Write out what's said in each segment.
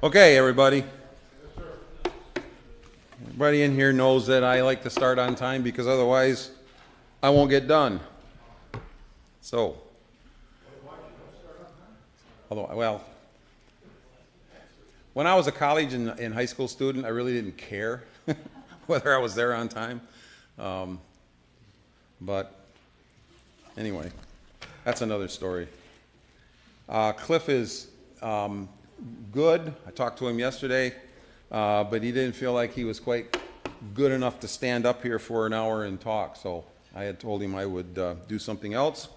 Okay, everybody. Everybody in here knows that I like to start on time because otherwise I won't get done. So, well, when I was a college and high school student, I really didn't care whether I was there on time. But anyway, that's another story. Cliff is good. I talked to him yesterday, but he didn't feel like he was quite good enough to stand up here for an hour and talk. So I had told him I would do something else,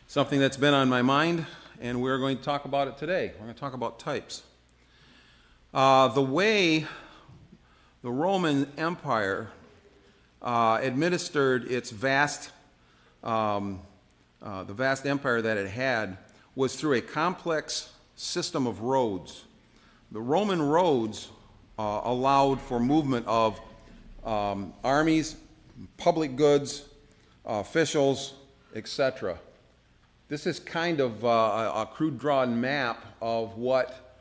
something that's been on my mind, and we're going to talk about it today. We're going to talk about types. The way the Roman Empire administered its vast empire that it had was through a complex system of roads. The Roman roads allowed for movement of armies, public goods, officials, etc. This is kind of a crude drawn map of what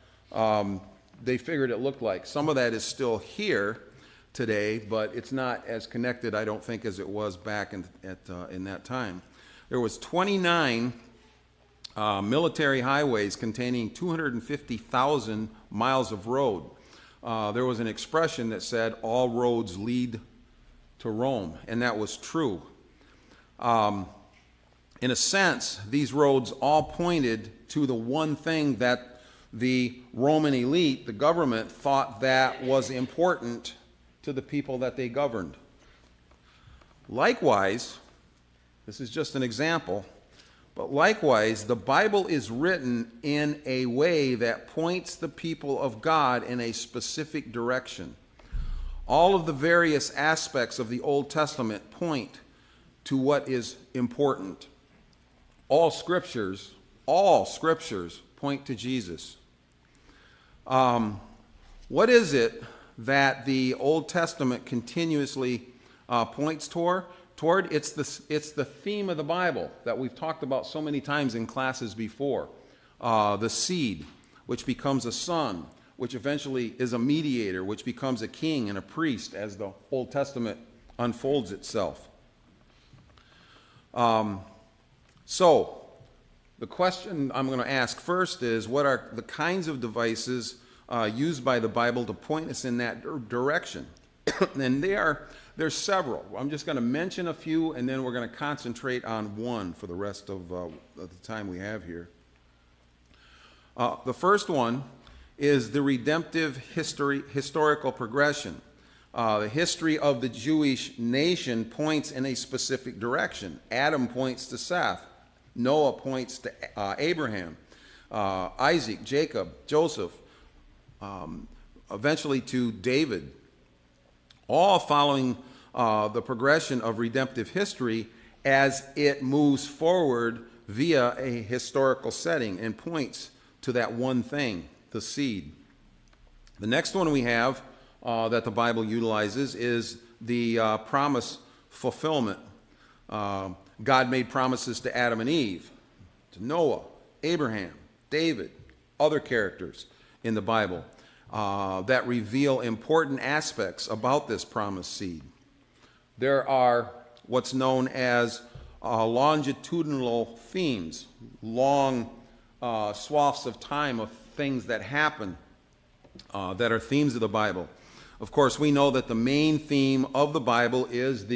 they figured it looked like. Some of that is still here today, but it's not as connected, I don't think, as it was back in that time. There was 29 military highways containing 250,000 miles of road. There was an expression that said, all roads lead to Rome, and that was true. In a sense, these roads all pointed to the one thing that the Roman elite, the government, thought that was important to the people that they governed. Likewise, this is just an example, but likewise, the Bible is written in a way that points the people of God in a specific direction. All of the various aspects of the Old Testament point to what is important. All scriptures point to Jesus. What is it that the Old Testament continuously points toward? It's the theme of the Bible that we've talked about so many times in classes before. The seed, which becomes a son, which eventually is a mediator, which becomes a king and a priest as the Old Testament unfolds itself. So, the question I'm going to ask first is, what are the kinds of devices used by the Bible to point us in that direction? And there's several. I'm just going to mention a few, and then we're going to concentrate on one for the rest of the time we have here. The first one is the redemptive historical progression. The history of the Jewish nation points in a specific direction. Adam points to Seth. Noah points to Abraham, Isaac, Jacob, Joseph, eventually to David, all following the progression of redemptive history as it moves forward via a historical setting and points to that one thing, the seed. The next one we have that the Bible utilizes is the promise fulfillment. God made promises to Adam and Eve, to Noah, Abraham, David, other characters in the Bible that reveal important aspects about this promised seed. There are what's known as longitudinal themes, long swaths of time of things that happen that are themes of the Bible. Of course, we know that the main theme of the Bible is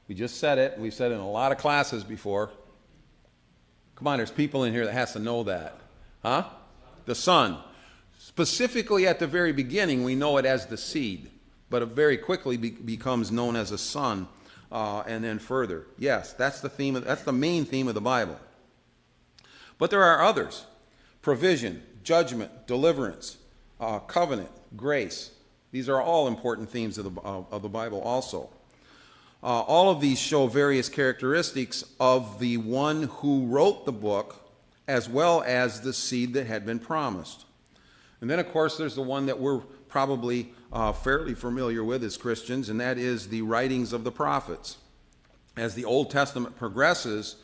we just said it, we've said it in a lot of classes before. Come on, there's people in here that has to know that. Huh? The Son. Specifically at the very beginning, we know it as the seed, but it very quickly becomes known as a son, and then further. Yes, that's the main theme of the Bible. But there are others: provision, judgment, deliverance, covenant, grace. These are all important themes of the Bible also. All of these show various characteristics of the one who wrote the book, as well as the seed that had been promised. And then, of course, there's the one that we're probably fairly familiar with as Christians, and that is the writings of the prophets. As the Old Testament progresses,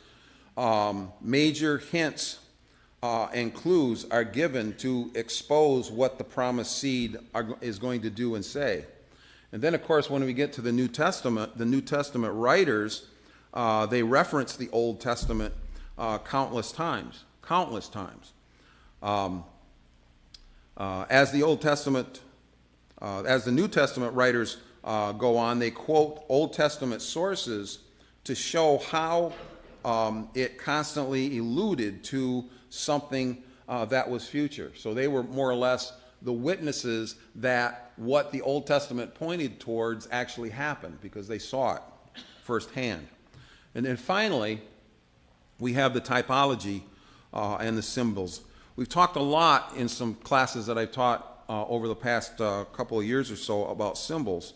major hints and clues are given to expose what the promised seed is going to do and say. And then, of course, when we get to the New Testament writers, they reference the Old Testament countless times. As the New Testament writers go on, they quote Old Testament sources to show how it constantly alluded to something that was future. So they were more or less the witnesses that what the Old Testament pointed towards actually happened, because they saw it firsthand. And then finally, we have the typology and the symbols. We've talked a lot in some classes that I've taught over the past couple of years or so about symbols,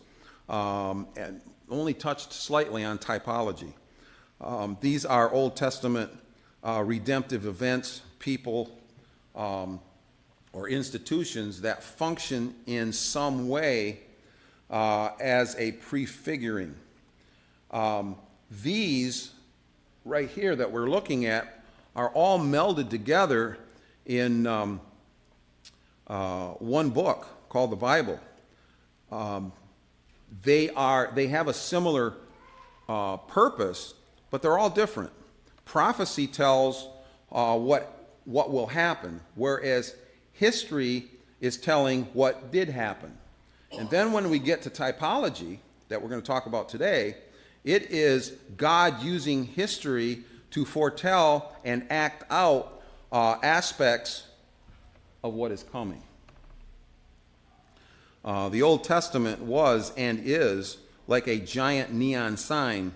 and only touched slightly on typology. These are Old Testament redemptive events, people, or institutions that function in some way as a prefiguring. These right here that we're looking at are all melded together in one book called the Bible. They have a similar purpose, but they're all different. Prophecy tells what will happen, whereas history is telling what did happen. And then when we get to typology, that we're going to talk about today, it is God using history to foretell and act out aspects of what is coming. The Old Testament was and is like a giant neon sign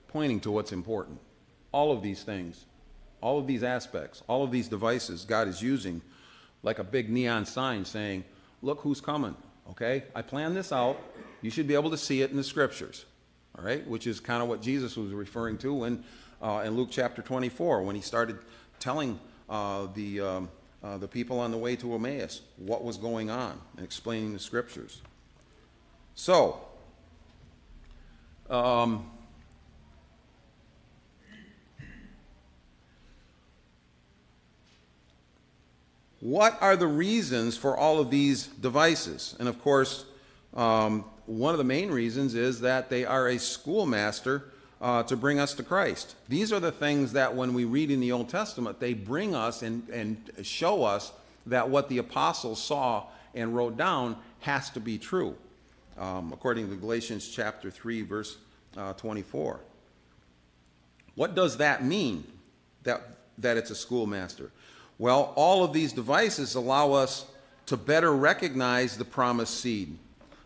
pointing to what's important. All of these things, all of these aspects, all of these devices God is using like a big neon sign saying, look who's coming, okay? I planned this out. You should be able to see it in the scriptures, all right? Which is kind of what Jesus was referring to when, in Luke chapter 24, when he started telling the people on the way to Emmaus what was going on and explaining the scriptures. So, what are the reasons for all of these devices? And of course, one of the main reasons is that they are a schoolmaster to bring us to Christ. These are the things that when we read in the Old Testament, they bring us and show us that what the apostles saw and wrote down has to be true, according to Galatians chapter 3, verse 24. What does that mean, that it's a schoolmaster? Well, all of these devices allow us to better recognize the promised seed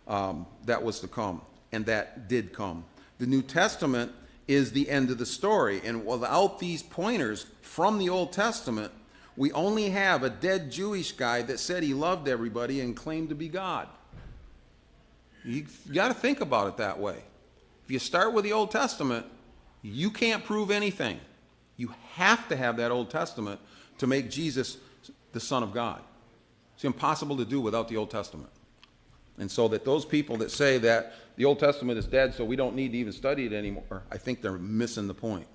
that was to come and that did come. The New Testament is the end of the story, and without these pointers from the Old Testament, we only have a dead Jewish guy that said he loved everybody and claimed to be God. You got to think about it that way. If you start with the Old Testament, you can't prove anything. You have to have that Old Testament to make Jesus the Son of God. It's impossible to do without the Old Testament. And so that those people that say that the Old Testament is dead, so we don't need to even study it anymore, I think they're missing the point.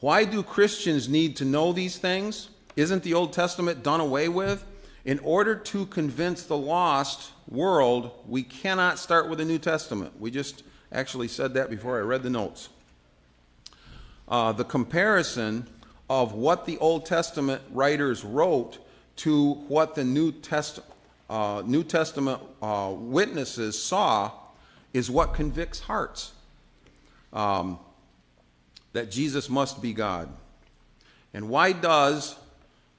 Why do Christians need to know these things? Isn't the Old Testament done away with? In order to convince the lost world, we cannot start with the New Testament. We just actually said that before I read the notes. The comparison of what the Old Testament writers wrote to what the New Testament witnesses saw is what convicts hearts, that Jesus must be God. And why does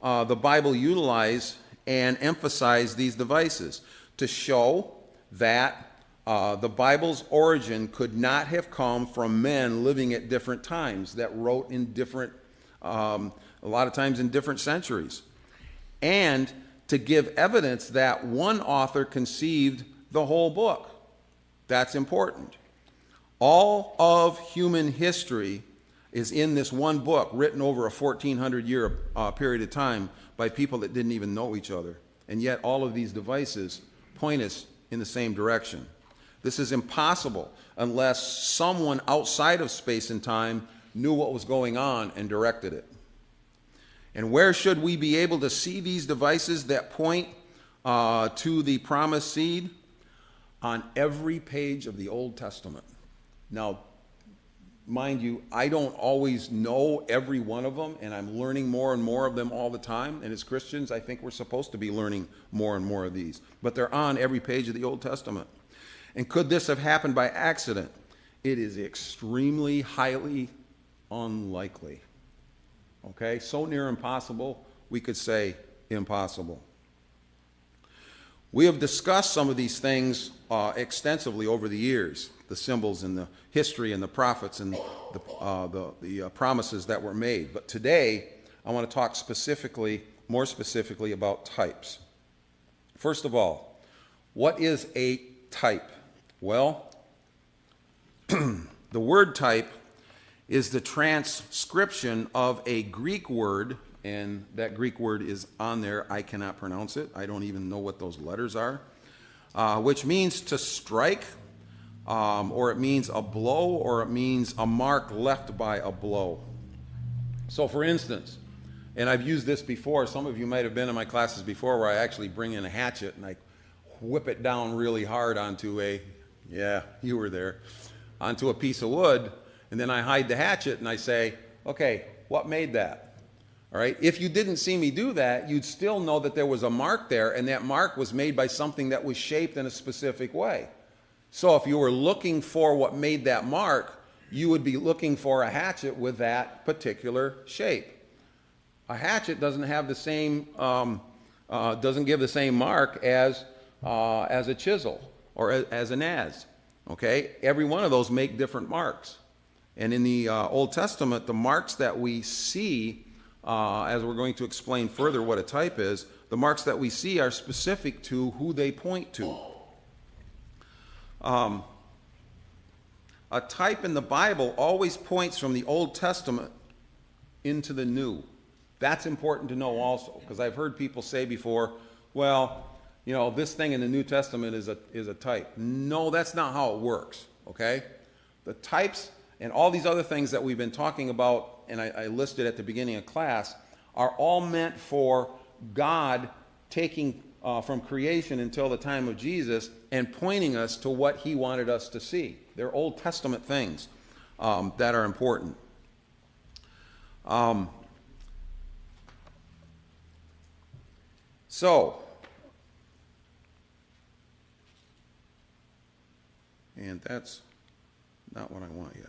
the Bible utilize and emphasize these devices? To show that the Bible's origin could not have come from men living at different times that wrote in different, a lot of times in different centuries. And to give evidence that one author conceived the whole book. That's important. All of human history is in this one book written over a 1,400-year period of time by people that didn't even know each other. And yet all of these devices point us in the same direction. This is impossible unless someone outside of space and time knew what was going on and directed it. And where should we be able to see these devices that point to the promised seed? On every page of the Old Testament. Now, mind you, I don't always know every one of them, and I'm learning more and more of them all the time. And as Christians, I think we're supposed to be learning more and more of these. But they're on every page of the Old Testament. And could this have happened by accident? It is extremely, highly unlikely. Okay? So near impossible, we could say impossible. We have discussed some of these things extensively over the years, the symbols and the history and the prophets and the promises that were made. But today, I want to talk more specifically about types. First of all, what is a type? Well, the word type is the transcription of a Greek word, and that Greek word is on there. I cannot pronounce it. I don't even know what those letters are, which means to strike, or it means a blow, or it means a mark left by a blow. So for instance, and I've used this before, some of you might have been in my classes before where I actually bring in a hatchet and I whip it down really hard onto you were there, onto a piece of wood, and then I hide the hatchet and I say, okay, what made that? All right, if you didn't see me do that, you'd still know that there was a mark there, and that mark was made by something that was shaped in a specific way. So if you were looking for what made that mark, you would be looking for a hatchet with that particular shape. A hatchet doesn't have the same, doesn't give the same mark as a chisel or as an adze. Okay, every one of those make different marks. And in the Old Testament, the marks that we see, as we're going to explain further what a type is, the marks that we see are specific to who they point to. A type in the Bible always points from the Old Testament into the New. That's important to know also, because I've heard people say before, well, you know, this thing in the New Testament is a type. No, that's not how it works, okay? The types and all these other things that we've been talking about, and I listed at the beginning of class, are all meant for God taking from creation until the time of Jesus and pointing us to what he wanted us to see. They're Old Testament things that are important. And that's not what I want yet.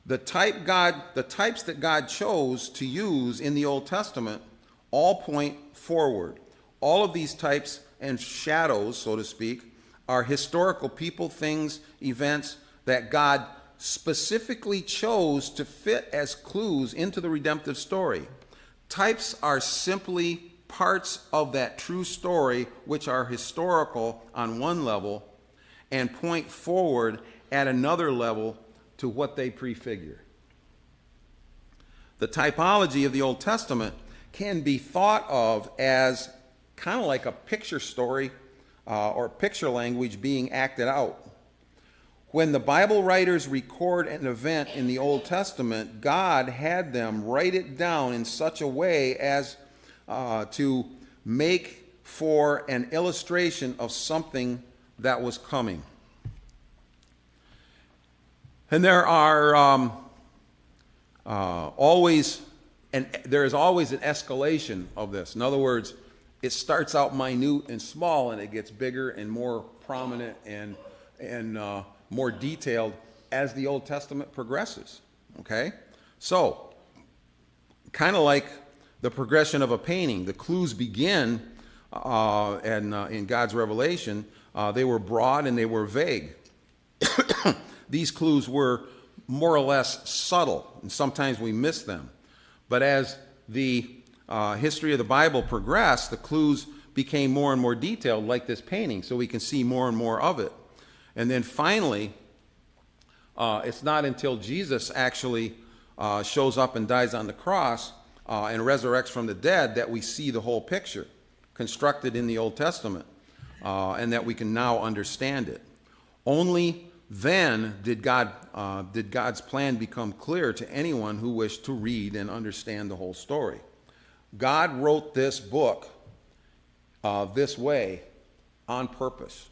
The types that God chose to use in the Old Testament all point forward. All of these types and shadows, so to speak, are historical people, things, events that God specifically chose to fit as clues into the redemptive story. Types are simply parts of that true story which are historical on one level and point forward at another level to what they prefigure. The typology of the Old Testament can be thought of as kind of like a picture story or picture language being acted out. When the Bible writers record an event in the Old Testament, God had them write it down in such a way as to make for an illustration of something that was coming. And there is always an escalation of this. In other words, it starts out minute and small, and it gets bigger and more prominent and more detailed as the Old Testament progresses. Okay, so kind of like the progression of a painting, the clues begin in God's revelation. They were broad and they were vague. These clues were more or less subtle, and sometimes we miss them. But as the history of the Bible progressed, the clues became more and more detailed, like this painting, so we can see more and more of it. And then finally, it's not until Jesus actually shows up and dies on the cross and resurrects from the dead that we see the whole picture constructed in the Old Testament, and that we can now understand it. Only Then did God's plan become clear to anyone who wished to read and understand the whole story. God wrote this book this way on purpose.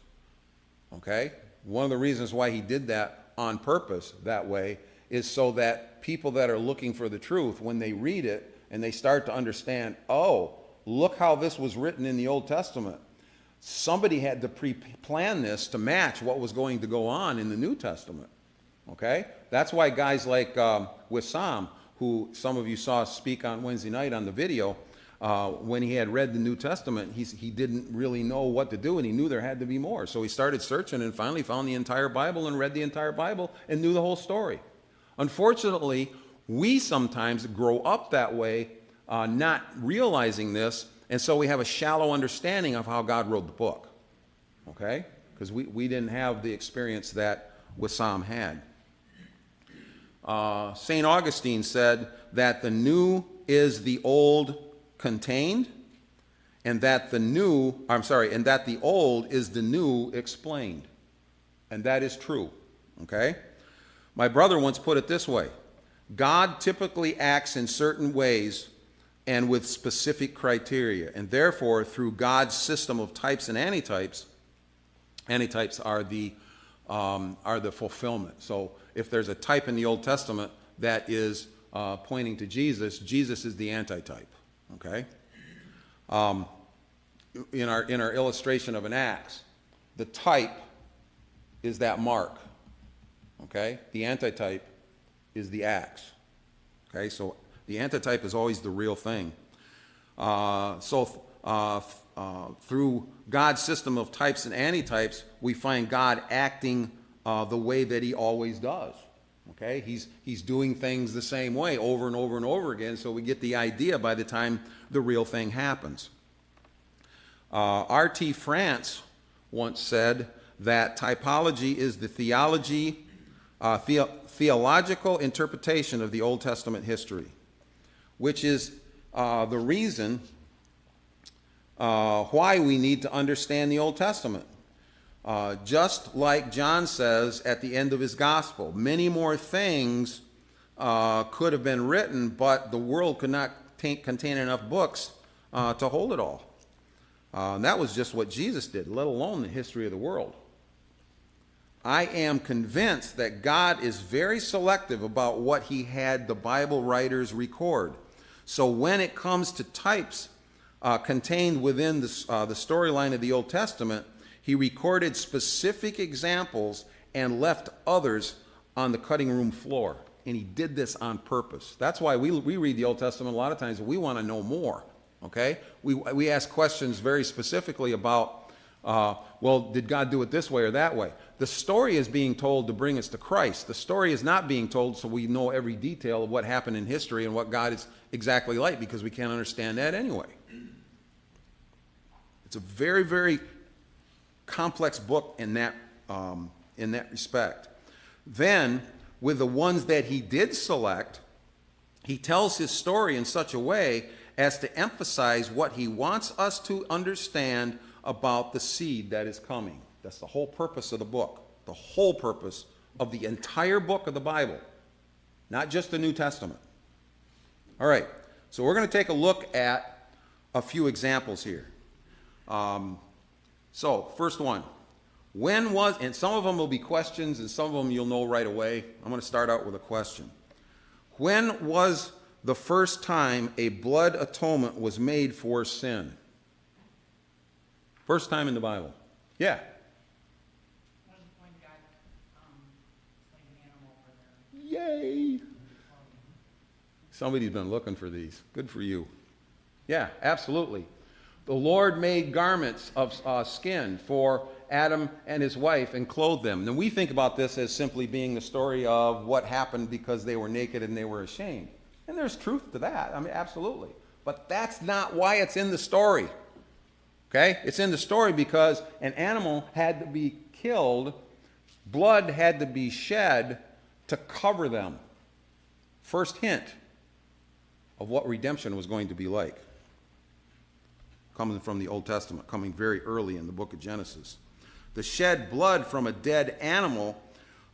Okay? One of the reasons why he did that on purpose that way is so that people that are looking for the truth, when they read it and they start to understand, oh, look how this was written in the Old Testament. Somebody had to pre-plan this to match what was going to go on in the New Testament. Okay? That's why guys like Wissam, who some of you saw speak on Wednesday night on the video, when he had read the New Testament, he didn't really know what to do, and he knew there had to be more. So he started searching and finally found the entire Bible and read the entire Bible and knew the whole story. Unfortunately, we sometimes grow up that way, not realizing this, and so we have a shallow understanding of how God wrote the book, okay? Because we didn't have the experience that Wissam had. St. Augustine said that the new is the old contained, and that the old is the new explained. And that is true, okay? My brother once put it this way: God typically acts in certain ways and with specific criteria, and therefore through God's system of types and antitypes are the fulfillment. So if there's a type in the Old Testament that is pointing to Jesus, Jesus is the antitype. Okay. In our illustration of an axe, the type is that mark. Okay. The antitype is the axe. Okay. So the antitype is always the real thing. Through God's system of types and antitypes, we find God acting the way that he always does. Okay? He's doing things the same way over and over and over again, so we get the idea by the time the real thing happens. R.T. France once said that typology is the theological interpretation of the Old Testament history, which is the reason why we need to understand the Old Testament. Just like John says at the end of his gospel, many more things could have been written, but the world could not contain enough books to hold it all. And that was just what Jesus did, let alone the history of the world. I am convinced that God is very selective about what he had the Bible writers record. So when it comes to types contained within the storyline of the Old Testament, he recorded specific examples and left others on the cutting room floor. And he did this on purpose. That's why we read the Old Testament a lot of times. We want to know more. Okay? We ask questions very specifically about, well, did God do it this way or that way? The story is being told to bring us to Christ. The story is not being told so we know every detail of what happened in history and what God is exactly like, because we can't understand that anyway. It's a very, very complex book in that respect. Then, with the ones that he did select, he tells his story in such a way as to emphasize what he wants us to understand about the seed that is coming. That's the whole purpose of the book, the whole purpose of the entire book of the Bible, not just the New Testament. All right, so we're going to take a look at a few examples here. So, first one. And some of them will be questions, and some of them you'll know right away. I'm going to start out with a question. When was the first time a blood atonement was made for sin? First time in the Bible. Yeah. When God slayed an animal for their... Yay! Somebody's been looking for these. Good for you. Yeah, absolutely. The Lord made garments of skin for Adam and his wife and clothed them. And we think about this as simply being the story of what happened because they were naked and they were ashamed. And there's truth to that. I mean, absolutely. But that's not why it's in the story. Okay? It's in the story because an animal had to be killed, blood had to be shed to cover them. First hint of what redemption was going to be like. Coming from the Old Testament, coming very early in the book of Genesis. The shed blood from a dead animal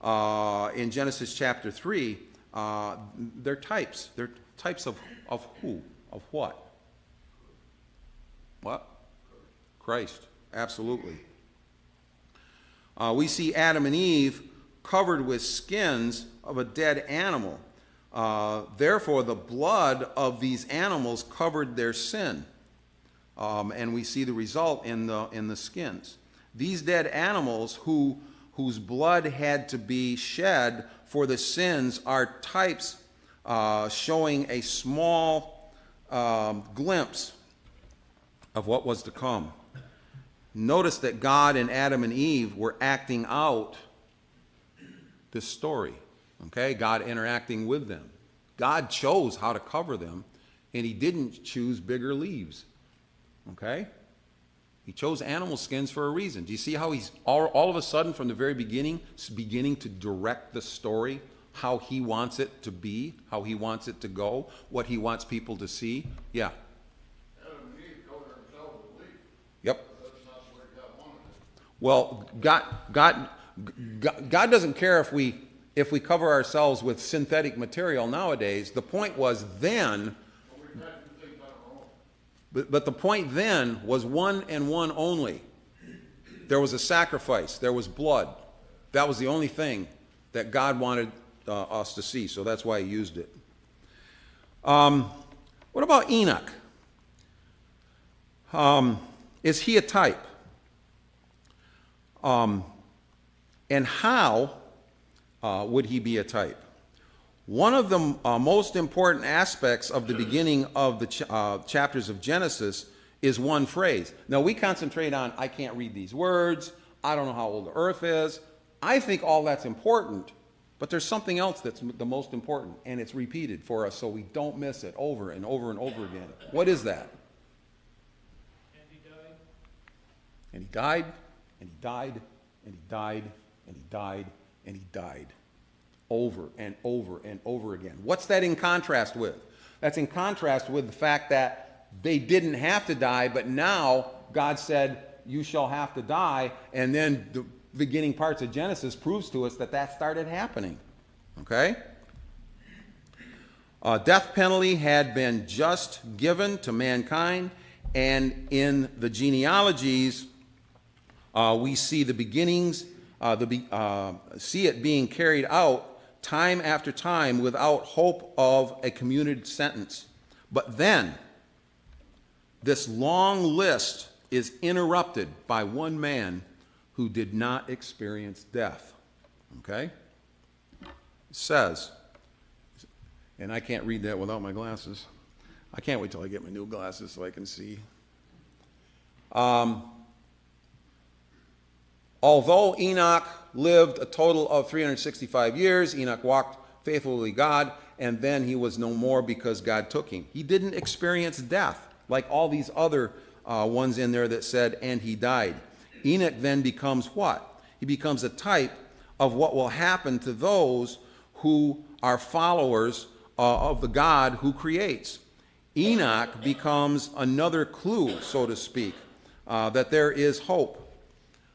in Genesis chapter 3, they're types. They're types of who? Of what? What? Christ. Absolutely. We see Adam and Eve covered with skins of a dead animal. Therefore, the blood of these animals covered their sin. And we see the result in the skins. These dead animals whose blood had to be shed for the sins are types showing a small glimpse of what was to come. Notice that God and Adam and Eve were acting out this story. Okay? God interacting with them. God chose how to cover them, and he didn't choose bigger leaves. Okay? He chose animal skins for a reason. Do you see how he's all of a sudden from the very beginning beginning to direct the story, how he wants it to be, how he wants it to go, what he wants people to see? Yeah. Adam and Eve covered themselves with leaves. Yep. That's not the way God wanted it. Well, God doesn't care if we cover ourselves with synthetic material nowadays. The point was then, But we've had to think on our own. but the point then was one and one only. There was a sacrifice. There was blood. That was the only thing that God wanted us to see. So that's why he used it. What about Enoch? Is he a type? And how would he be a type? One of the most important aspects of the beginning of the chapters of Genesis is one phrase. Now, we concentrate on, I can't read these words, I don't know how old the earth is. I think all that's important, but there's something else that's the most important, and it's repeated for us so we don't miss it over and over and over again. What is that? And he died. And he died, and he died, and he died, and he died, and he died. Over and over and over again. What's that in contrast with? That's in contrast with the fact that they didn't have to die, but now God said, you shall have to die, and then the beginning parts of Genesis proves to us that that started happening. Okay? Death penalty had been just given to mankind, and in the genealogies, we see the beginnings, see it being carried out time after time without hope of a commuted sentence. But then, this long list is interrupted by one man who did not experience death. Okay? It says, and I can't read that without my glasses. I can't wait till I get my new glasses so I can see. Although Enoch lived a total of 365 years, Enoch walked faithfully with God, and then he was no more because God took him. He didn't experience death like all these other ones in there that said, and he died. Enoch then becomes what? He becomes a type of what will happen to those who are followers of the God who creates. Enoch becomes another clue, so to speak, that there is hope.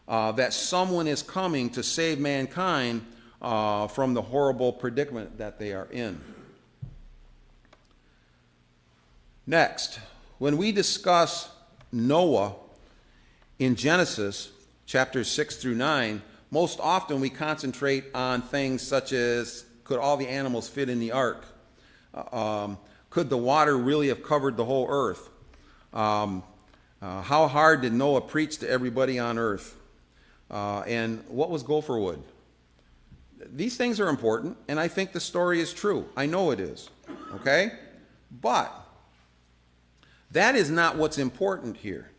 That someone is coming to save mankind from the horrible predicament that they are in. Next, when we discuss Noah in Genesis chapters 6 through 9, most often we concentrate on things such as, could all the animals fit in the ark? Could the water really have covered the whole earth? How hard did Noah preach to everybody on earth? And what was gopher wood? These things are important, and I think the story is true. I know it is. Okay? But that is not what's important here.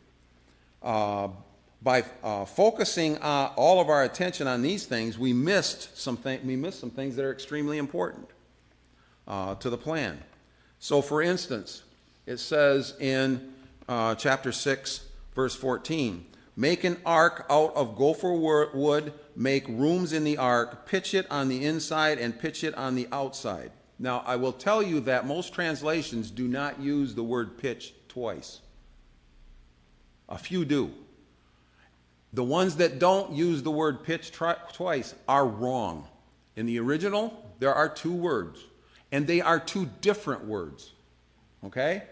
By focusing all of our attention on these things, we missed some things that are extremely important to the plan. So, for instance, it says in chapter 6, verse 14, make an ark out of gopher wood, make rooms in the ark, pitch it on the inside and pitch it on the outside. Now, I will tell you that most translations do not use the word pitch twice. A few do. The ones that don't use the word pitch twice are wrong. In the original, there are two words, and they are two different words. Okay?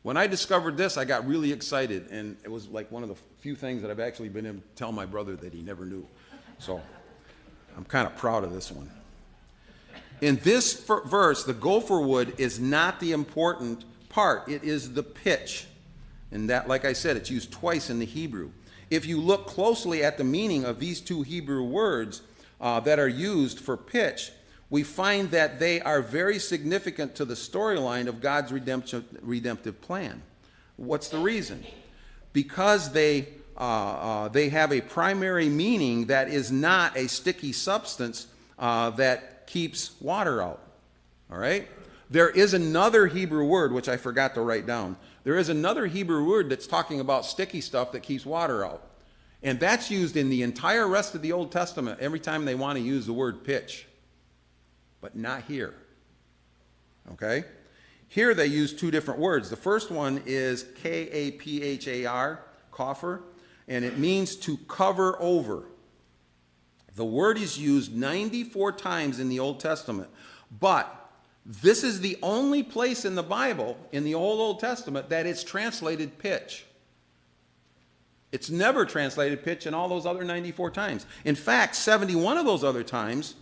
When I discovered this, I got really excited, and it was like one of the few things that I've actually been able to tell my brother that he never knew. So I'm kind of proud of this one. In this verse, the gopher wood is not the important part. It is the pitch. And that, like I said, it's used twice in the Hebrew. If you look closely at the meaning of these two Hebrew words that are used for pitch, we find that they are very significant to the storyline of God's redemptive plan. What's the reason? Because they have a primary meaning that is not a sticky substance that keeps water out. All right? There is another Hebrew word, which I forgot to write down. There is another Hebrew word that's talking about sticky stuff that keeps water out. And that's used in the entire rest of the Old Testament every time they want to use the word pitch. But not here. Okay? Here they use two different words. The first one is K-A-P-H-A-R, coffer, and it means to cover over. The word is used 94 times in the Old Testament, but this is the only place in the Bible, in the Old Testament, that it's translated pitch. It's never translated pitch in all those other 94 times. In fact, 71 of those other times,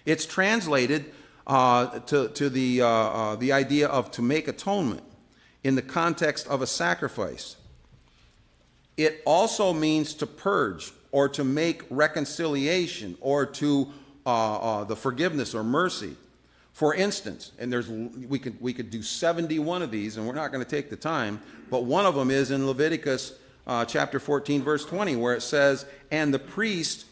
it's translated to the idea of to make atonement in the context of a sacrifice. It also means to purge or to make reconciliation or to the forgiveness or mercy. For instance, and we could do 71 of these, and we're not going to take the time, but one of them is in Leviticus chapter 14, verse 20, where it says, "And the priest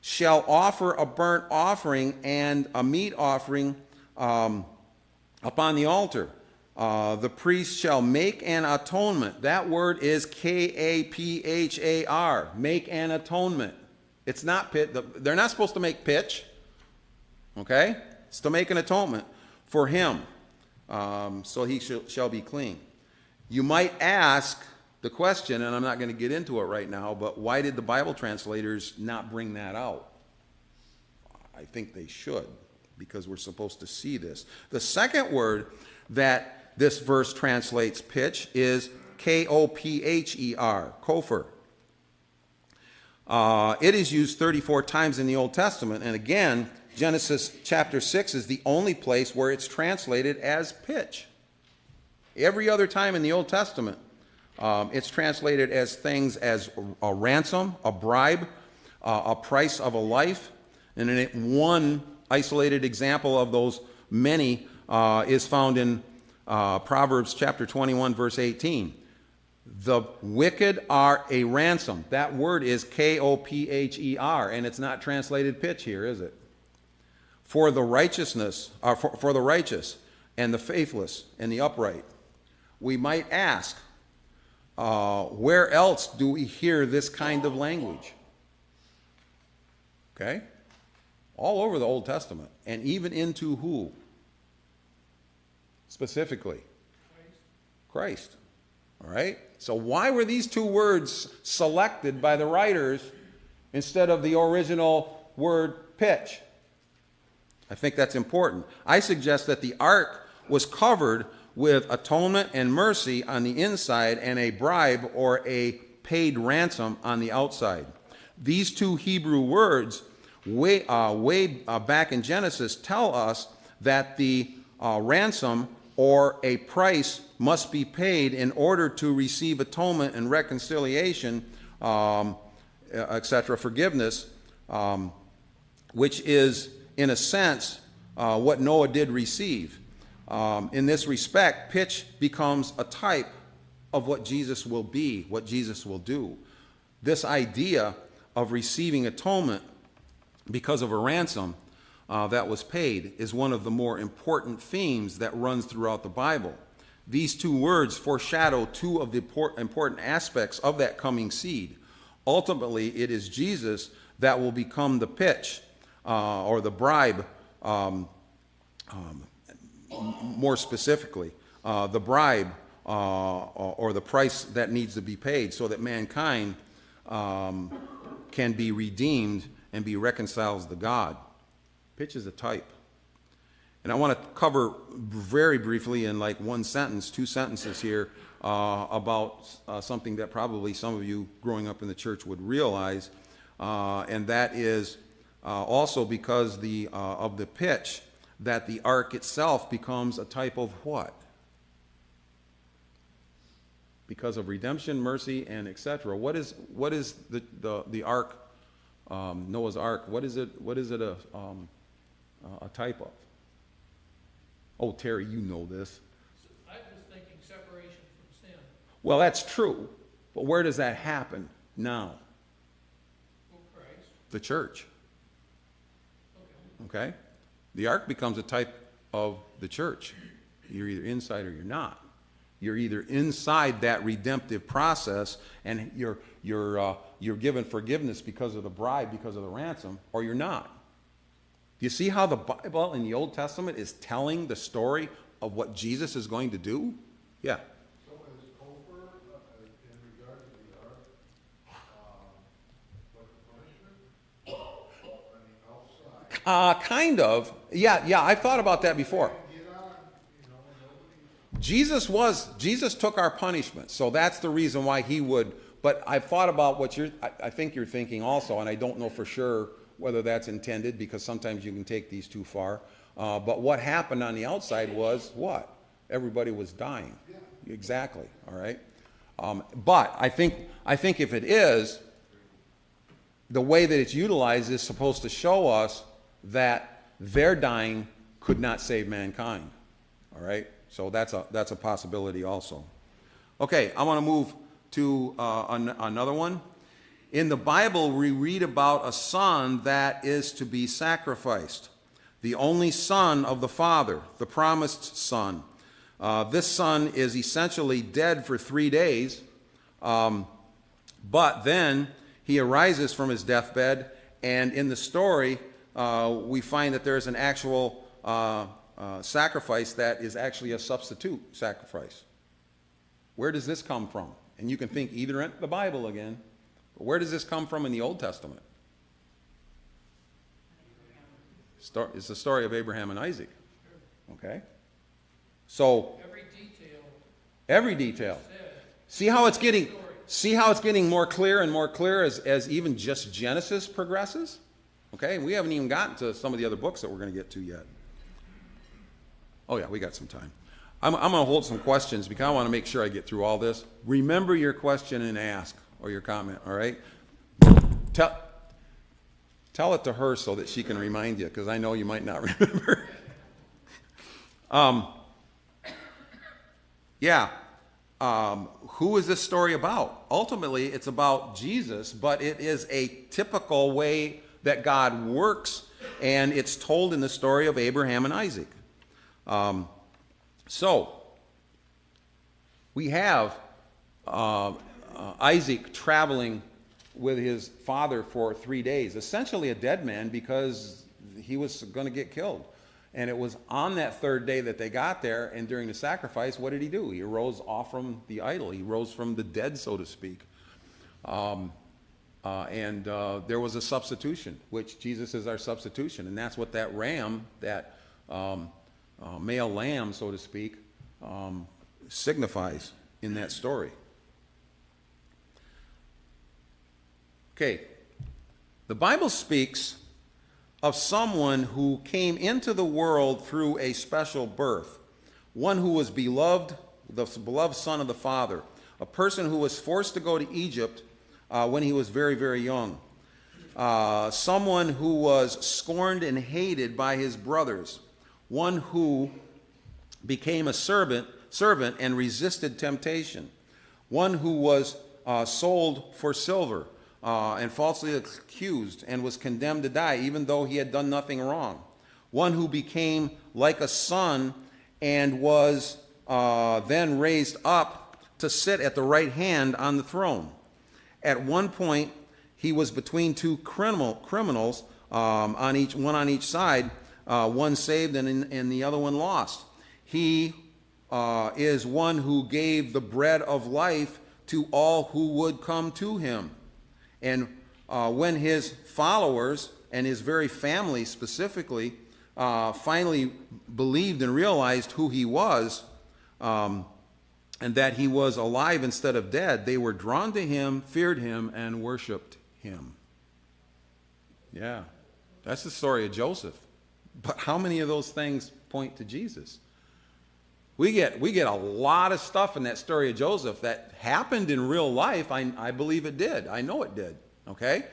shall offer a burnt offering and a meat offering upon the altar. The priest shall make an atonement." That word is K-A-P-H-A-R, make an atonement. It's not pitch. They're not supposed to make pitch. Okay? It's to make an atonement for him, so he shall be clean. You might ask the question, and I'm not going to get into it right now, but why did the Bible translators not bring that out? I think they should, because we're supposed to see this. The second word that this verse translates pitch is K-O-P-H-E-R, kopher. It is used 34 times in the Old Testament, and again, Genesis chapter 6 is the only place where it's translated as pitch. Every other time in the Old Testament, it's translated as things as a ransom, a bribe, a price of a life. And in one isolated example of those many is found in Proverbs chapter 21, verse 18. The wicked are a ransom. That word is K-O-P-H-E-R, and it's not translated pitch here, is it? For the righteousness, for the righteous and the faithless and the upright. We might ask, where else do we hear this kind of language? Okay? All over the Old Testament, and even into who? Specifically? Christ. All right? So why were these two words selected by the writers instead of the original word pitch? I think that's important. I suggest that the ark was covered with atonement and mercy on the inside and a bribe or a paid ransom on the outside. These two Hebrew words way back in Genesis tell us that the ransom or a price must be paid in order to receive atonement and reconciliation, etc., forgiveness, which is, in a sense, what Noah did receive. In this respect, pitch becomes a type of what Jesus will be, what Jesus will do. This idea of receiving atonement because of a ransom that was paid is one of the more important themes that runs throughout the Bible. These two words foreshadow two of the important aspects of that coming seed. Ultimately, it is Jesus that will become the pitch or the bribe, more specifically, the bribe or the price that needs to be paid so that mankind can be redeemed and be reconciled to God. pitch is a type. And I want to cover very briefly in like one sentence, 2 sentences here, about something that probably some of you growing up in the church would realize, and that is also because of the pitch, that the ark itself becomes a type of what? Because of redemption, mercy, and etc. What is the ark, Noah's ark? What is it a type of? Oh, Terry, you know this. I was thinking separation from sin. Well, that's true, but where does that happen now? Oh, Christ. The church. Okay. Okay? The ark becomes a type of the church. You're either inside or you're not. You're either inside that redemptive process and you're given forgiveness because of the bribe, because of the ransom, or you're not. Do you see how the Bible in the Old Testament is telling the story of what Jesus is going to do? Yeah. So is Cofer, in regard to the ark, like a punishment? I mean, outside. Kind of. Yeah, I've thought about that before. Get on, nobody. Jesus took our punishment, so that's the reason why he would. But I've thought about what I think you're thinking also, and I don't know for sure whether that's intended, because sometimes you can take these too far. But what happened on the outside was what? Everybody was dying. Yeah. Exactly. All right. But I think if it is, the way that it's utilized is supposed to show us that their dying could not save mankind. All right. So that's a possibility also. Okay, I want to move to another one. In the Bible, we read about a son that is to be sacrificed, the only son of the Father, the promised son. This son is essentially dead for 3 days, but then he arises from his deathbed, and in the story, we find that there's an actual sacrifice that is actually a substitute sacrifice. Where does this come from? And you can think either in the Bible again, but where does this come from in the Old Testament? It's the story of Abraham and Isaac. Okay? So every detail. See how it's getting more clear and more clear as even just Genesis progresses? Okay? We haven't even gotten to some of the other books that we're going to get to yet. Oh yeah, we got some time. I'm going to hold some questions because I want to make sure I get through all this. Remember your question and ask, or your comment, all right? Tell it to her so that she can remind you, because I know you might not remember. Who is this story about? Ultimately, it's about Jesus, but it is a typical way that God works, and it's told in the story of Abraham and Isaac. So, we have Isaac traveling with his father for 3 days, essentially a dead man because he was going to get killed. And it was on that 3rd day that they got there, and during the sacrifice, what did he do? He arose off from the idol. He rose from the dead, so to speak. And there was a substitution, which Jesus is our substitution. And that's what that ram, that male lamb, so to speak, signifies in that story. Okay, the Bible speaks of someone who came into the world through a special birth, one who was beloved, the beloved son of the Father, a person who was forced to go to Egypt when he was very, very young, someone who was scorned and hated by his brothers, one who became a servant and resisted temptation, one who was sold for silver and falsely accused and was condemned to die even though he had done nothing wrong, one who became like a son and was then raised up to sit at the right hand on the throne. At one point, he was between two criminals, one on each side, one saved and the other one lost. He is one who gave the bread of life to all who would come to him. And when his followers and his very family specifically finally believed and realized who he was, and that he was alive instead of dead, they were drawn to him, feared him, and worshiped him. Yeah, that's the story of Joseph. But how many of those things point to Jesus? We get a lot of stuff in that story of Joseph that happened in real life. I believe it did. I know it did. Okay?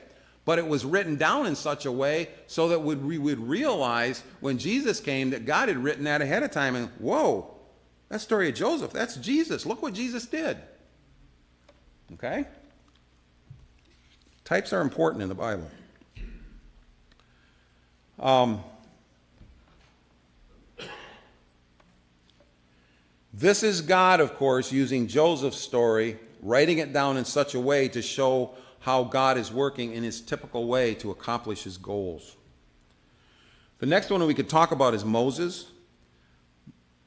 But it was written down in such a way so that we would realize when Jesus came that God had written that ahead of time. And whoa, that story of Joseph, that's Jesus. Look what Jesus did. Okay? Types are important in the Bible. This is God, of course, using Joseph's story, writing it down in such a way to show how God is working in his typical way to accomplish his goals. The next one we could talk about is Moses.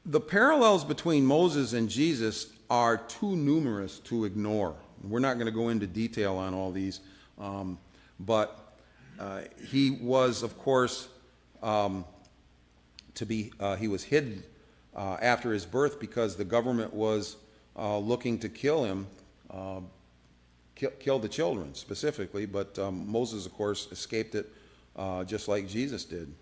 The parallels between Moses and Jesus are too numerous to ignore. We're not going to go into detail on all these, but he was, of course, he was hidden after his birth because the government was looking to kill him, kill the children specifically, but Moses, of course, escaped it just like Jesus did.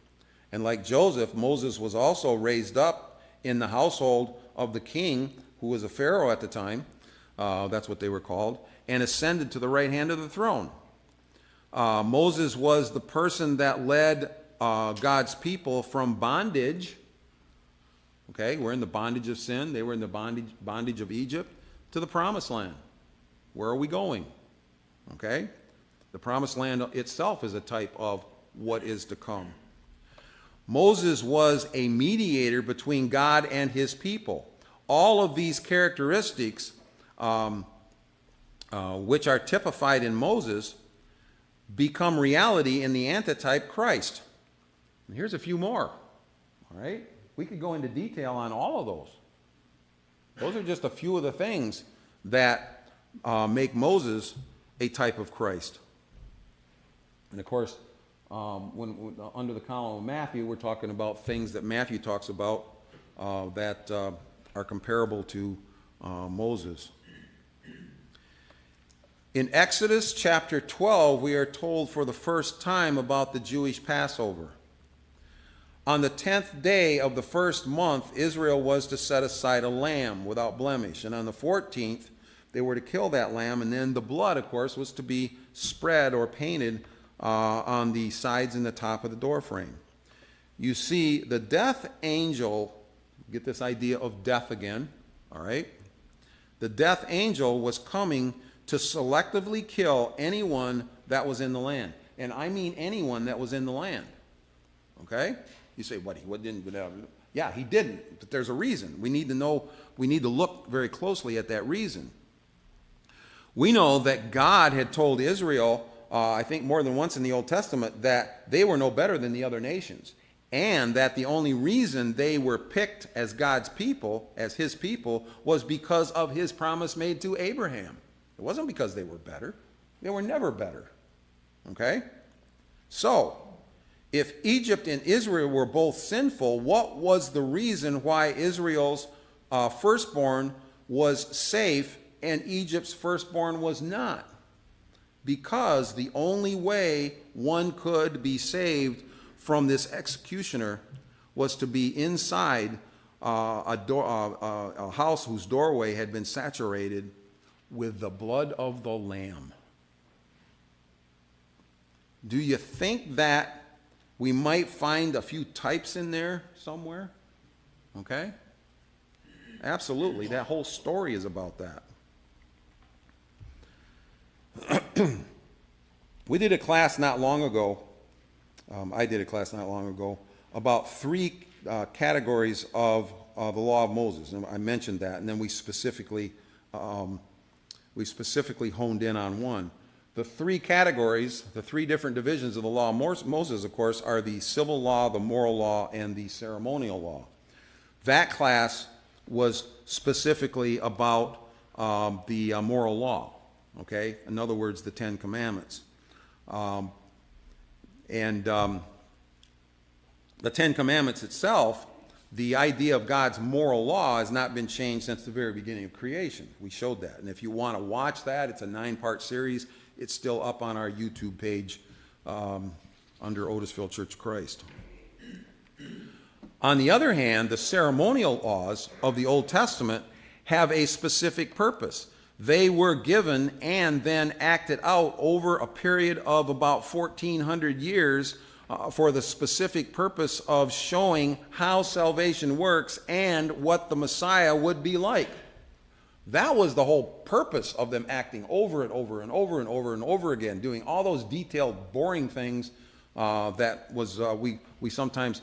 And like Joseph, Moses was also raised up in the household of the king, who was a pharaoh at the time, that's what they were called, and ascended to the right hand of the throne. Moses was the person that led God's people from bondage. Okay, we're in the bondage of sin. They were in the bondage of Egypt to the promised land. Where are we going? Okay, the promised land itself is a type of what is to come. Moses was a mediator between God and his people. All of these characteristics, which are typified in Moses, become reality in the antitype Christ. And here's a few more. All right? We could go into detail on all of those. Those are just a few of the things that make Moses a type of Christ. And of course, when under the column of Matthew, we're talking about things that Matthew talks about that are comparable to Moses. In Exodus chapter 12, we are told for the first time about the Jewish Passover. On the 10th day of the first month, Israel was to set aside a lamb without blemish. And on the 14th, they were to kill that lamb, and then the blood, of course, was to be spread or painted on the sides and the top of the doorframe. You see, the death angel, get this idea of death again, all right? The death angel was coming to selectively kill anyone that was in the land. And I mean anyone that was in the land. Okay? You say, what didn't? Yeah, he didn't, but there's a reason. We need to know, we need to look very closely at that reason. We know that God had told Israel, I think more than once in the Old Testament, that they were no better than the other nations, and that the only reason they were picked as God's people, as his people, was because of his promise made to Abraham. It wasn't because they were better. They were never better. Okay? So, if Egypt and Israel were both sinful, what was the reason why Israel's firstborn was safe and Egypt's firstborn was not? Because the only way one could be saved from this executioner was to be inside a house whose doorway had been saturated with the blood of the Lamb. Do you think that we might find a few types in there somewhere? Okay? Absolutely. That whole story is about that. We did a class not long ago. I did a class not long ago about three categories of the law of Moses. And I mentioned that, and then we specifically honed in on one. The three categories, the three different divisions of the law of Moses, of course, are the civil law, the moral law, and the ceremonial law. That class was specifically about the moral law, okay? In other words, the Ten Commandments. And the Ten Commandments itself, the idea of God's moral law has not been changed since the very beginning of creation. We showed that. And if you want to watch that, it's a 9-part series. It's still up on our YouTube page under Otisville Church of Christ. On the other hand, the ceremonial laws of the Old Testament have a specific purpose. They were given and then acted out over a period of about 1,400 years for the specific purpose of showing how salvation works and what the Messiah would be like. That was the whole purpose of them acting over and over and over and over and over again, doing all those detailed, boring things that was we sometimes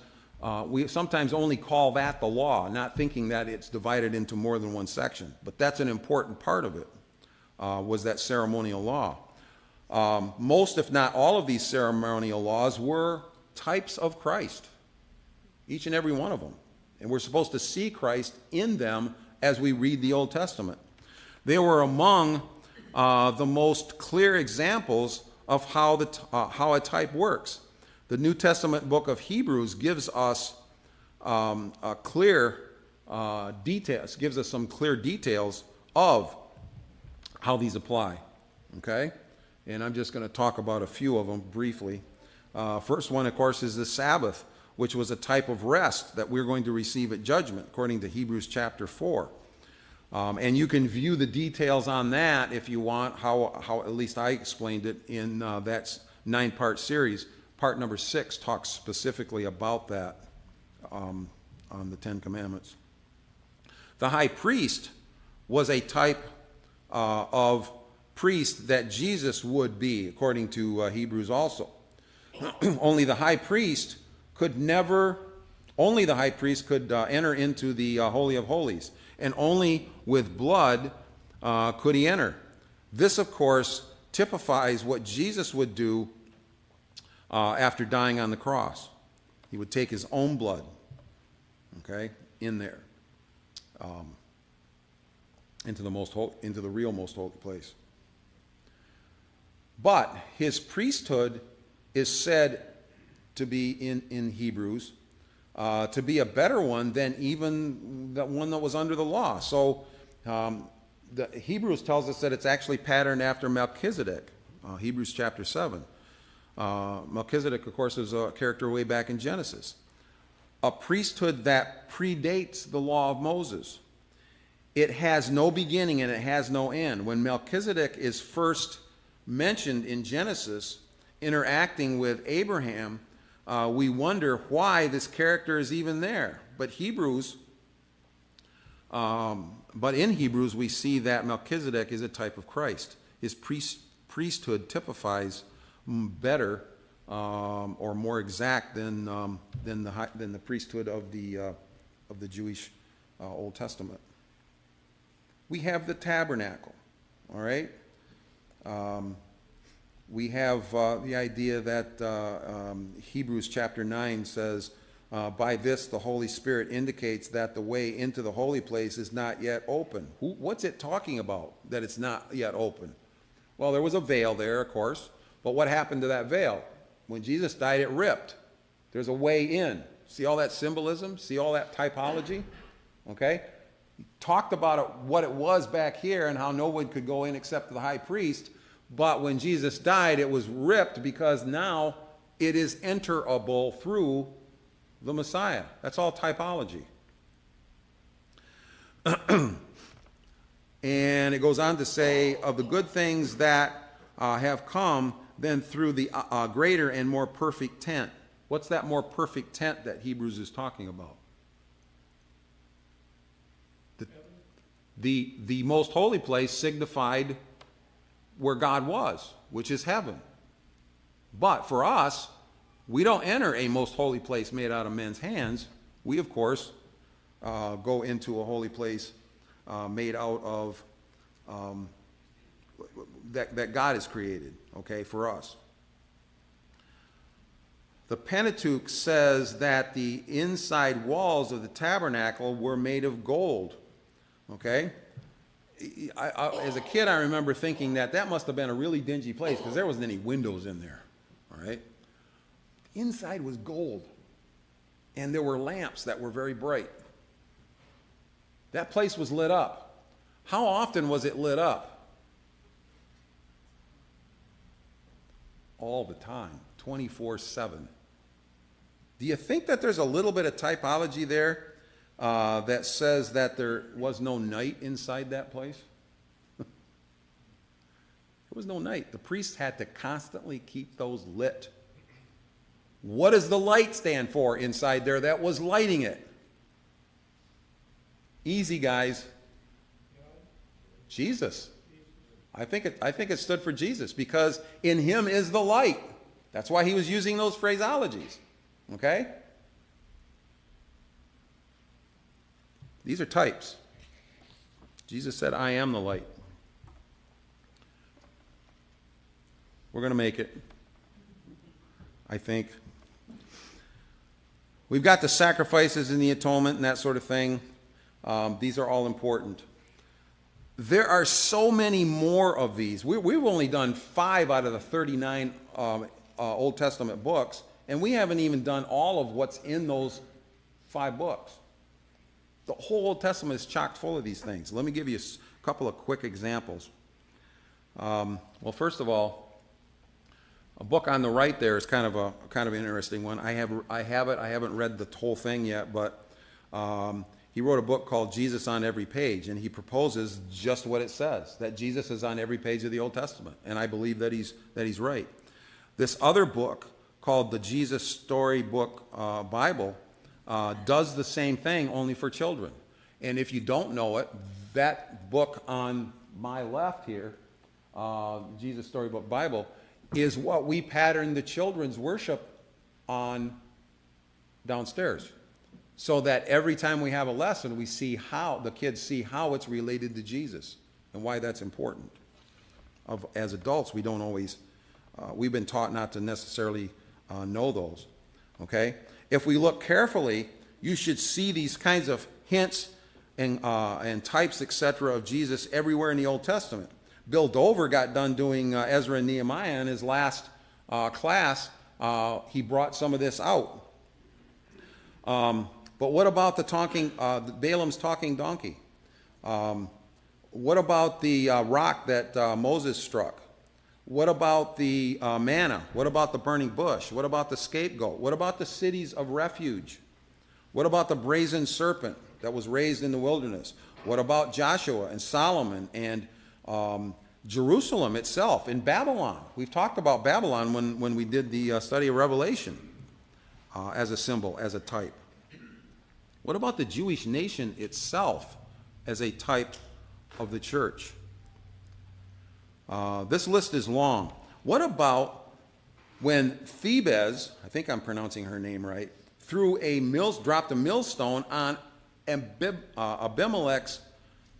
only call that the law, not thinking that it's divided into more than one section. But that's an important part of it, was that ceremonial law. Most, if not all, of these ceremonial laws were types of Christ, each and every one of them. And we're supposed to see Christ in them as we read the Old Testament. They were among the most clear examples of how a type works. The New Testament book of Hebrews gives us clear details, gives us some clear details of how these apply. Okay? And I'm just going to talk about a few of them briefly. First one, of course, is the Sabbath, which was a type of rest that we're going to receive at judgment, according to Hebrews chapter 4. And you can view the details on that if you want, how at least I explained it in that 9-part series. Part number 6 talks specifically about that on the Ten Commandments. The high priest was a type of priest that Jesus would be, according to Hebrews also. Only the high priest could enter into the Holy of Holies, and only with blood could he enter. This, of course, typifies what Jesus would do after dying on the cross. He would take his own blood, okay, in there, into the real most holy place. But his priesthood is said to be in Hebrews to be a better one than even the one that was under the law. So the Hebrews tells us that it's actually patterned after Melchizedek, Hebrews chapter 7. Melchizedek, of course, is a character way back in Genesis. A priesthood that predates the law of Moses. It has no beginning and it has no end. When Melchizedek is first mentioned in Genesis, interacting with Abraham, we wonder why this character is even there. But in Hebrews, we see that Melchizedek is a type of Christ. His priesthood typifies better or more exact than the priesthood of the Jewish Old Testament. We have the tabernacle. All right. We have the idea that Hebrews chapter 9 says, by this the Holy Spirit indicates that the way into the holy place is not yet open. What's it talking about, that it's not yet open? Well, there was a veil there, of course, but what happened to that veil? When Jesus died, it ripped. There's a way in. See all that symbolism? See all that typology? Okay? He talked about what it was back here and how no one could go in except the high priest. But when Jesus died, it was ripped because now it is enterable through the Messiah. That's all typology. And it goes on to say, of the good things that have come, then through the greater and more perfect tent. What's that more perfect tent that Hebrews is talking about? The most holy place signified where God was, which is heaven. But for us, we don't enter a most holy place made out of men's hands. We, of course, go into a holy place made out of that God has created, okay, for us. The Pentateuch says that the inside walls of the tabernacle were made of gold, okay? As a kid, I remember thinking that must have been a really dingy place because there wasn't any windows in there, all right? inside was gold. And there were lamps that were very bright. That place was lit up. How often was it lit up? All the time, 24/7. Do you think that there's a little bit of typology there that says that there was no night inside that place? There was no night. The priests had to constantly keep those lit. What does the light stand for inside there that was lighting it? Easy, guys. Jesus. I think it stood for Jesus, because in him is the light. That's why he was using those phraseologies. Okay? These are types. Jesus said, I am the light. We're going to make it, I think. We've got the sacrifices and the atonement and that sort of thing. These are all important. There are so many more of these. We've only done 5 out of the 39 Old Testament books, and we haven't even done all of what's in those 5 books. The whole Old Testament is chock full of these things. Let me give you a couple of quick examples. Well, first of all, a book on the right there is kind of an interesting one. I have it. I haven't read the whole thing yet, but he wrote a book called Jesus on Every Page, and he proposes just what it says, that Jesus is on every page of the Old Testament, and I believe that he's right. This other book called the Jesus Storybook Bible does the same thing, only for children. And if you don't know it, that book on my left here, Jesus Storybook Bible, is what we pattern the children's worship on downstairs, so that every time we have a lesson, we see how the kids see how it's related to Jesus and why that's important. As adults, we don't always, we've been taught not to necessarily know those. Okay? If we look carefully, you should see these kinds of hints and types, etc., of Jesus everywhere in the Old Testament. Bill Dover got done doing Ezra and Nehemiah in his last class. He brought some of this out. But what about the Balaam's talking donkey? What about the rock that Moses struck? What about the manna? What about the burning bush? What about the scapegoat? What about the cities of refuge? What about the brazen serpent that was raised in the wilderness? What about Joshua and Solomon and Jerusalem itself in Babylon? We've talked about Babylon when we did the study of Revelation as a symbol, as a type. What about the Jewish nation itself as a type of the church? This list is long. What about when Thebes, I think I'm pronouncing her name right, dropped a millstone on Abimelech's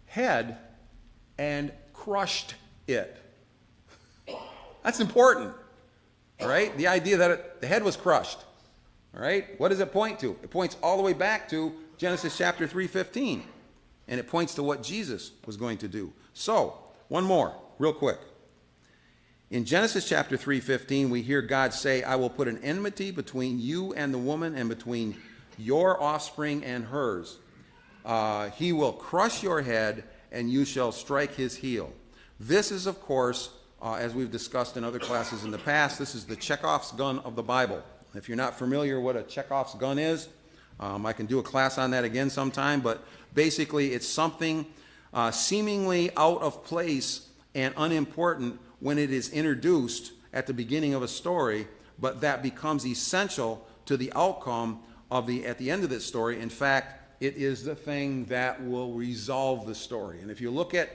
head and crushed it? That's important, all right? The idea that the head was crushed, all right? What does it point to? It points all the way back to Genesis chapter 3:15, and it points to what Jesus was going to do. So, one more, real quick. In Genesis chapter 3:15, we hear God say, I will put an enmity between you and the woman, and between your offspring and hers. He will crush your head, and you shall strike his heel. This is, of course, as we've discussed in other classes in the past, this is the Chekhov's gun of the Bible. If you're not familiar what a Chekhov's gun is, I can do a class on that again sometime, but basically it's something seemingly out of place and unimportant when it is introduced at the beginning of a story, but that becomes essential to the outcome at the end of this story. In fact, it is the thing that will resolve the story. And if you look at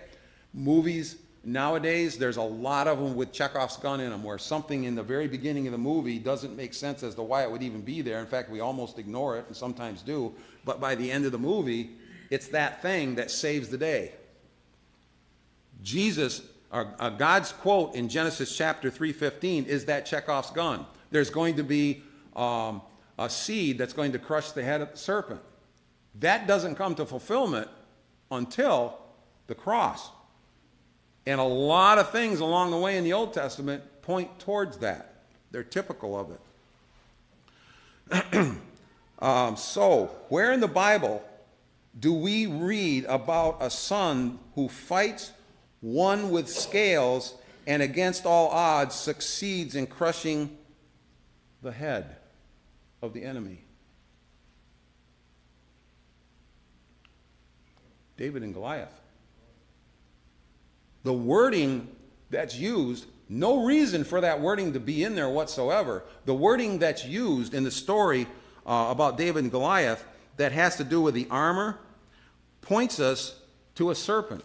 movies nowadays, there's a lot of them with Chekhov's gun in them, where something in the very beginning of the movie doesn't make sense as to why it would even be there. In fact, we almost ignore it, and sometimes do. But by the end of the movie, it's that thing that saves the day. God's quote in Genesis chapter 3:15 is that Chekhov's gun. There's going to be a seed that's going to crush the head of the serpent. That doesn't come to fulfillment until the cross. And a lot of things along the way in the Old Testament point towards that. They're typical of it. So, where in the Bible do we read about a son who fights one with scales and against all odds succeeds in crushing the head of the enemy? David and Goliath. The wording that's used, no reason for that wording to be in there whatsoever. The wording that's used in the story about David and Goliath that has to do with the armor points us to a serpent.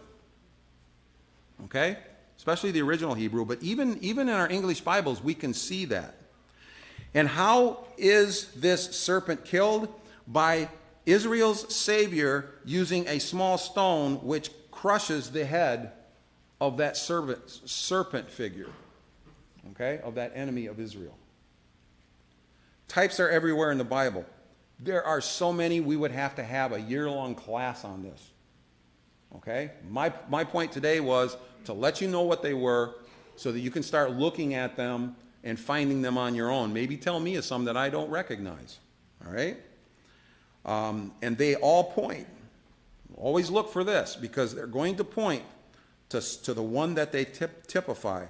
Okay? Especially the original Hebrew, but even in our English Bibles, we can see that. And how is this serpent killed? By Israel's Savior using a small stone which crushes the head of that serpent figure, okay, of that enemy of Israel. Types are everywhere in the Bible. There are so many, we would have to have a year-long class on this. Okay? My point today was to let you know what they were so that you can start looking at them and finding them on your own. Maybe tell me of some that I don't recognize. All right? And they all point. Always look for this because they're going to point to the one that they typify.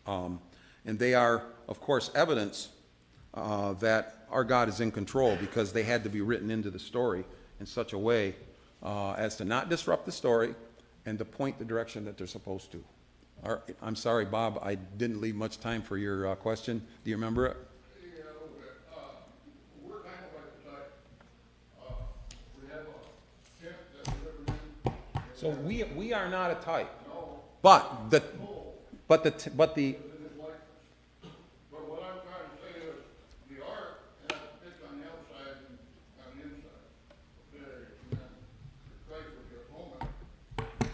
And they are, of course, evidence that our God is in control because they had to be written into the story in such a way as to not disrupt the story and to point the direction that they're supposed to. I'm sorry, Bob, I didn't leave much time for your question. Do you remember it? Yeah, a little bit. We're kind of like the type, we have a tent that we live in. So we are not a type. No, But the no, but it is like, but what I'm trying to say is, the ark has it's on the outside and on the inside. Okay, and then Christ was your atonement.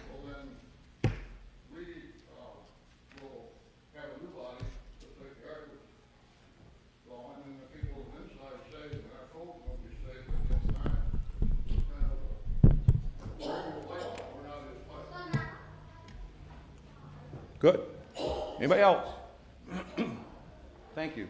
Well, then, we, will have a new body, just like the ark was. So, and then the people inside saved, and our souls will be saved at this time. It's kind of a, we're like, we're not his type. good. Anybody else? Thank you.